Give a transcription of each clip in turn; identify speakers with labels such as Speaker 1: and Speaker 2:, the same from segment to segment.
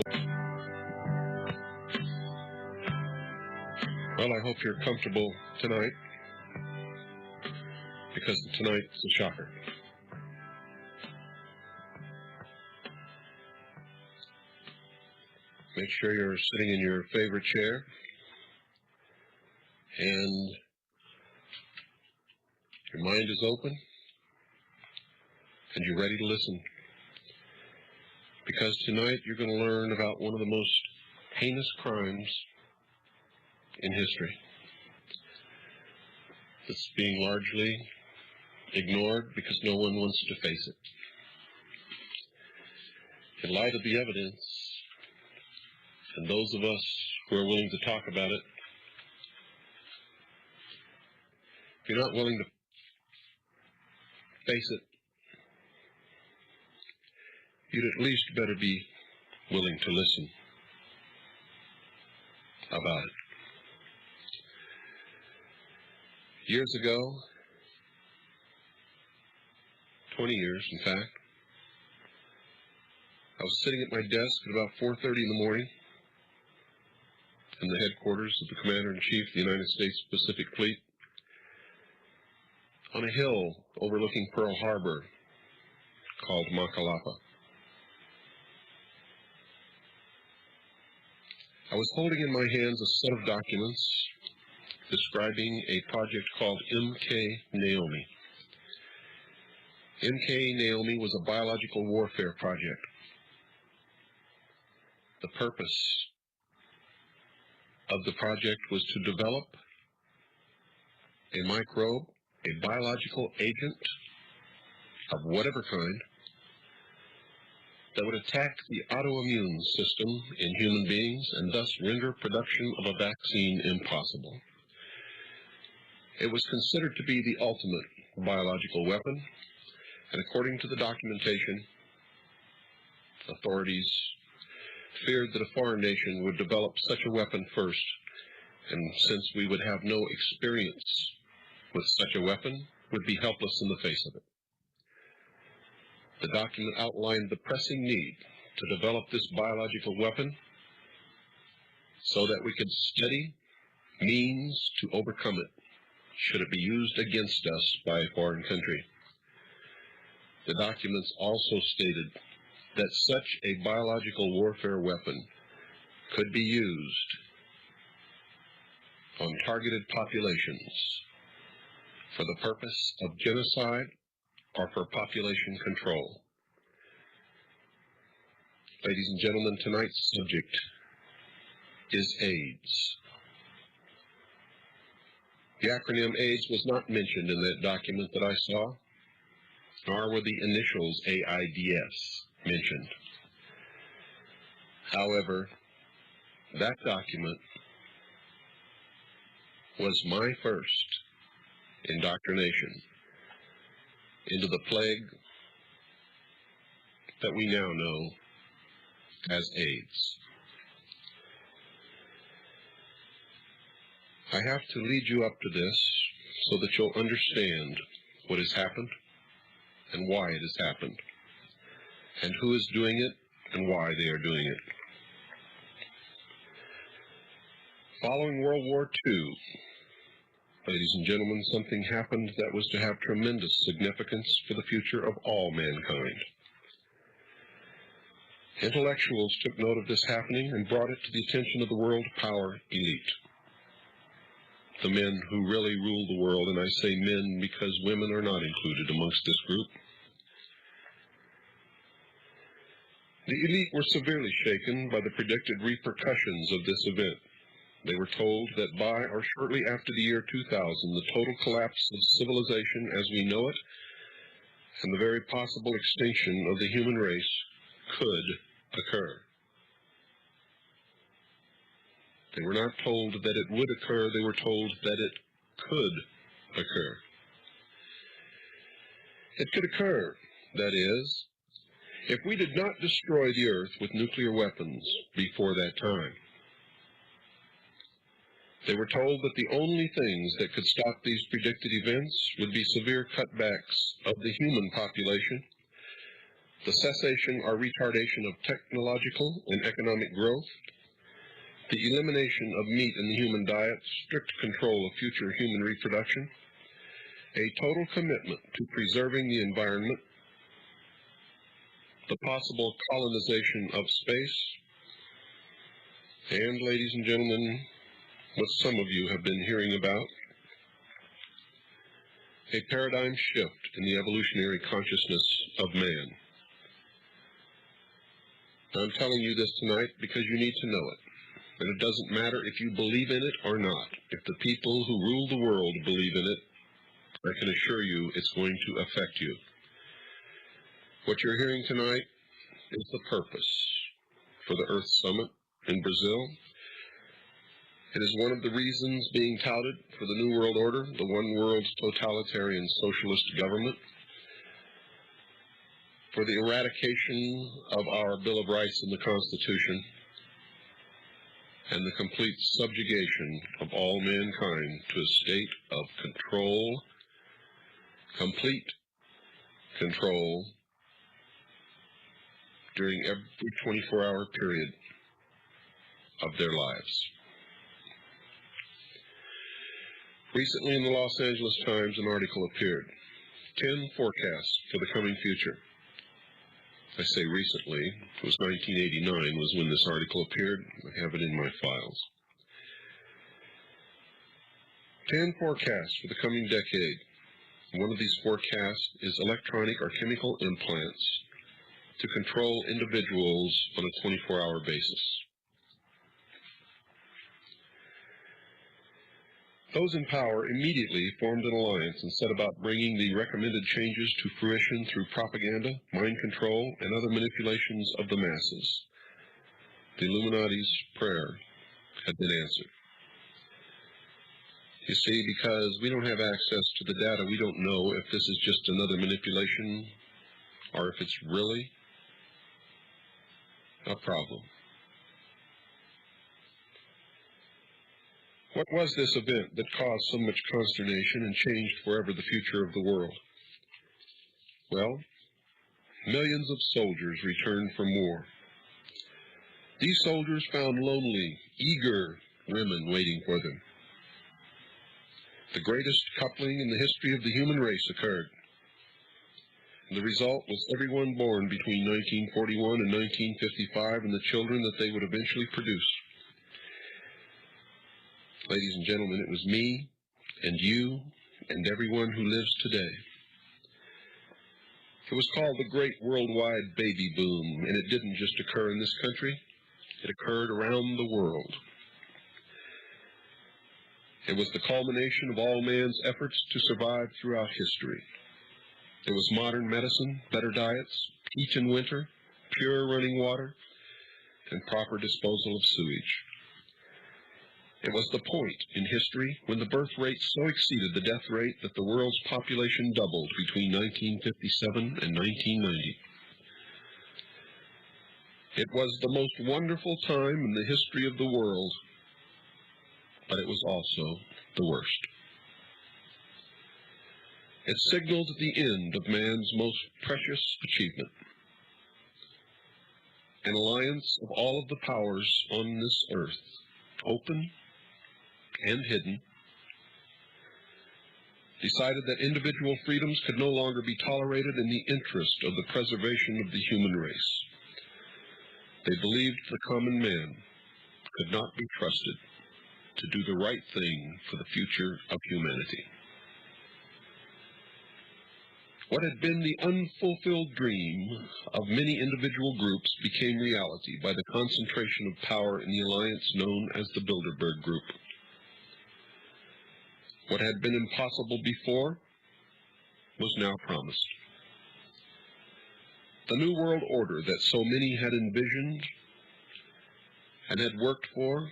Speaker 1: Well, I hope you're comfortable tonight, because tonight's a shocker. Make sure you're sitting in your favorite chair and your mind is open and you're ready to listen. Because tonight you're going to learn about one of the most heinous crimes in history that's being largely ignored because no one wants to face it. In light of the evidence, and those of us who are willing to talk about it, if you're not willing to face it, you'd at least better be willing to listen about it. Years ago, 20 years in fact, I was sitting at my desk at about 4:30 in the morning in the headquarters of the Commander-in-Chief of the United States Pacific Fleet on a hill overlooking Pearl Harbor called Makalapa. I was holding in my hands a set of documents describing a project called MK Naomi. MK Naomi was a biological warfare project. The purpose of the project was to develop a microbe, a biological agent of whatever kind, that would attack the autoimmune system in human beings and thus render production of a vaccine impossible. It was considered to be the ultimate biological weapon, and according to the documentation, authorities feared that a foreign nation would develop such a weapon first, and since we would have no experience with such a weapon, would be helpless in the face of it. The document outlined the pressing need to develop this biological weapon so that we could study means to overcome it should it be used against us by a foreign country. The documents also stated that such a biological warfare weapon could be used on targeted populations for the purpose of genocide or for population control. Ladies and gentlemen, tonight's subject is AIDS. The acronym AIDS was not mentioned in that document that I saw, nor were the initials AIDS mentioned. However, that document was my first indoctrination into the plague that we now know as AIDS. I have to lead you up to this so that you'll understand what has happened and why it has happened, and who is doing it and why they are doing it. Following World War II, ladies and gentlemen, something happened that was to have tremendous significance for the future of all mankind. Intellectuals took note of this happening and brought it to the attention of the world power elite, the men who really rule the world, and I say men because women are not included amongst this group. The elite were severely shaken by the predicted repercussions of this event. They were told that by or shortly after the year 2000, the total collapse of civilization as we know it and the very possible extinction of the human race could occur. They were not told that it would occur, they were told that it could occur. It could occur, that is, if we did not destroy the earth with nuclear weapons before that time. They were told that the only things that could stop these predicted events would be severe cutbacks of the human population, the cessation or retardation of technological and economic growth, the elimination of meat in the human diet, strict control of future human reproduction, a total commitment to preserving the environment, the possible colonization of space, and, ladies and gentlemen, what some of you have been hearing about, a paradigm shift in the evolutionary consciousness of man. I'm telling you this tonight because you need to know it. And it doesn't matter if you believe in it or not. If the people who rule the world believe in it, I can assure you it's going to affect you. What you're hearing tonight is the purpose for the Earth Summit in Brazil. It is one of the reasons being touted for the New World Order, the one world totalitarian socialist government, for the eradication of our Bill of Rights in the Constitution, and the complete subjugation of all mankind to a state of control, complete control, during every 24-hour period of their lives. Recently in the Los Angeles Times, an article appeared, 10 forecasts for the coming future. I say recently, it was 1989 was when this article appeared. I have it in my files. 10 forecasts for the coming decade. One of these forecasts is electronic or chemical implants to control individuals on a 24-hour basis. Those in power immediately formed an alliance and set about bringing the recommended changes to fruition through propaganda, mind control, and other manipulations of the masses. The Illuminati's prayer had been answered. You see, because we don't have access to the data, we don't know if this is just another manipulation or if it's really a problem. What was this event that caused so much consternation and changed forever the future of the world? Well, millions of soldiers returned from war. These soldiers found lonely, eager women waiting for them. The greatest coupling in the history of the human race occurred. And the result was everyone born between 1941 and 1955 and the children that they would eventually produce. Ladies and gentlemen, it was me and you and everyone who lives today. It was called the Great Worldwide Baby Boom, and it didn't just occur in this country. It occurred around the world. It was the culmination of all man's efforts to survive throughout history. It was modern medicine, better diets, peach in winter, pure running water, and proper disposal of sewage. It was the point in history when the birth rate so exceeded the death rate that the world's population doubled between 1957 and 1990. It was the most wonderful time in the history of the world, but it was also the worst. It signaled the end of man's most precious achievement, an alliance of all of the powers on this earth, open and hidden, decided that individual freedoms could no longer be tolerated in the interest of the preservation of the human race. They believed the common man could not be trusted to do the right thing for the future of humanity. What had been the unfulfilled dream of many individual groups became reality by the concentration of power in the alliance known as the Bilderberg Group. What had been impossible before was now promised. The New World Order that so many had envisioned and had worked for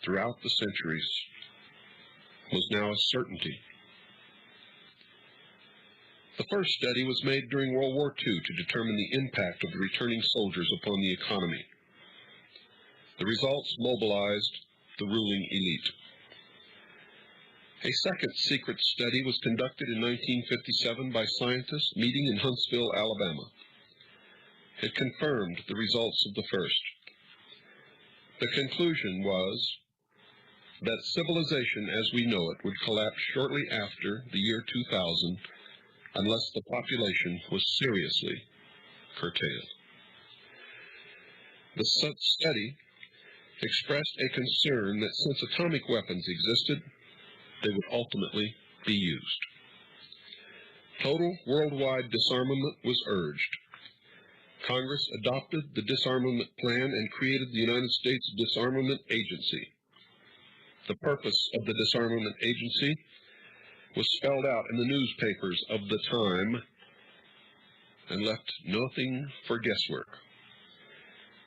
Speaker 1: throughout the centuries was now a certainty. The first study was made during World War II to determine the impact of the returning soldiers upon the economy. The results mobilized the ruling elite. A second secret study was conducted in 1957 by scientists meeting in Huntsville, Alabama. It confirmed the results of the first. The conclusion was that civilization as we know it would collapse shortly after the year 2000 unless the population was seriously curtailed. The study expressed a concern that since atomic weapons existed, they would ultimately be used. Total worldwide disarmament was urged. Congress adopted the disarmament plan and created the United States Disarmament Agency. The purpose of the Disarmament Agency was spelled out in the newspapers of the time and left nothing for guesswork.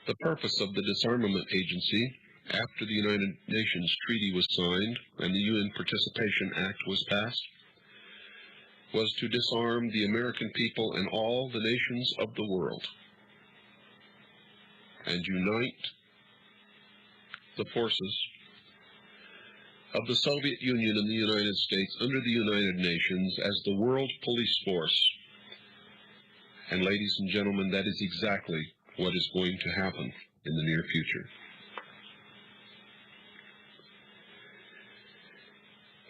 Speaker 1: The purpose of the Disarmament Agency, after the United Nations Treaty was signed and the UN Participation Act was passed, was to disarm the American people and all the nations of the world and unite the forces of the Soviet Union and the United States under the United Nations as the world police force. And ladies and gentlemen, that is exactly what is going to happen in the near future.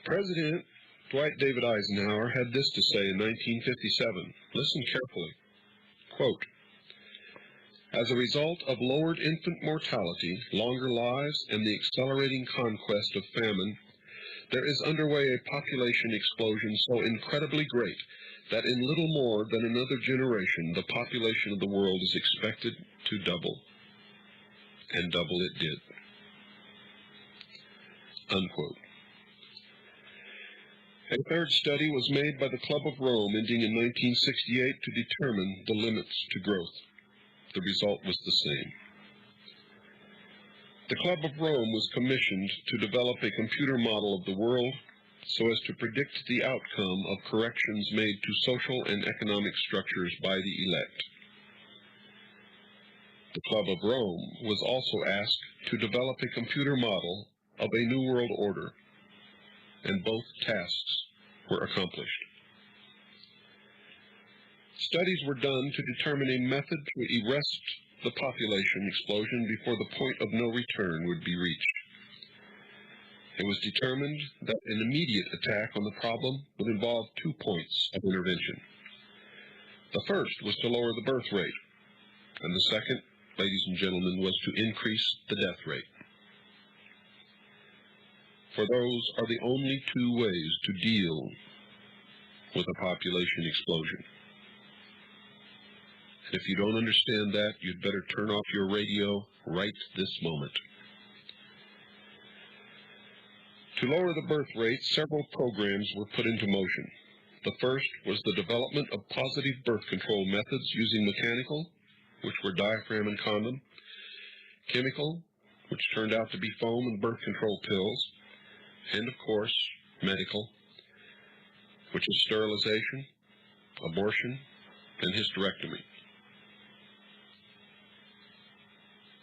Speaker 1: President Dwight David Eisenhower had this to say in 1957. Listen carefully. Quote, "As a result of lowered infant mortality, longer lives, and the accelerating conquest of famine, there is underway a population explosion so incredibly great that in little more than another generation, the population of the world is expected to double." And double it did. Unquote. A third study was made by the Club of Rome ending in 1968 to determine the limits to growth. The result was the same. The Club of Rome was commissioned to develop a computer model of the world so as to predict the outcome of corrections made to social and economic structures by the elect. The Club of Rome was also asked to develop a computer model of a new world order, and both tasks were accomplished. Studies were done to determine a method to arrest the population explosion before the point of no return would be reached. It was determined that an immediate attack on the problem would involve 2 points of intervention. The first was to lower the birth rate, and the second, ladies and gentlemen, was to increase the death rate. For those are the only 2 ways to deal with a population explosion. And if you don't understand that, you'd better turn off your radio right this moment. To lower the birth rate, several programs were put into motion. The first was the development of positive birth control methods using mechanical, which were diaphragm and condom, chemical, which turned out to be foam and birth control pills, and of course, medical, which is sterilization, abortion, and hysterectomy.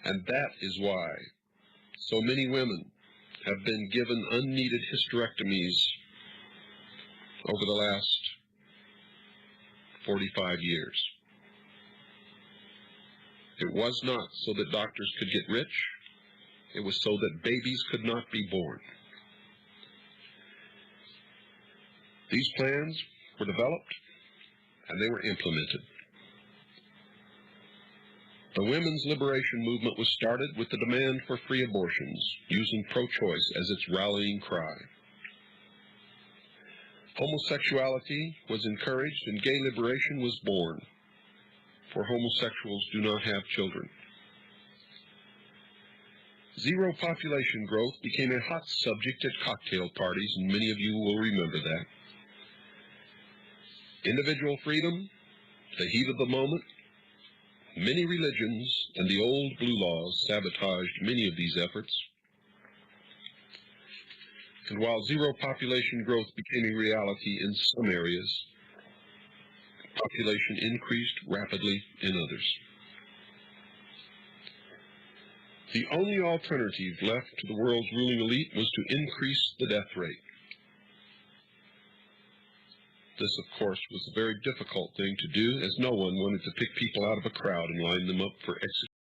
Speaker 1: And that is why so many women have been given unneeded hysterectomies over the last 45 years. It was not so that doctors could get rich. It was so that babies could not be born. These plans were developed and they were implemented. The women's liberation movement was started with the demand for free abortions, using pro-choice as its rallying cry. Homosexuality was encouraged and gay liberation was born, for homosexuals do not have children. Zero population growth became a hot subject at cocktail parties, and many of you will remember that. Individual freedom, the heat of the moment, many religions, and the old blue laws sabotaged many of these efforts. And while zero population growth became a reality in some areas, population increased rapidly in others. The only alternative left to the world's ruling elite was to increase the death rate. This, of course, was a very difficult thing to do, as no one wanted to pick people out of a crowd and line them up for execution.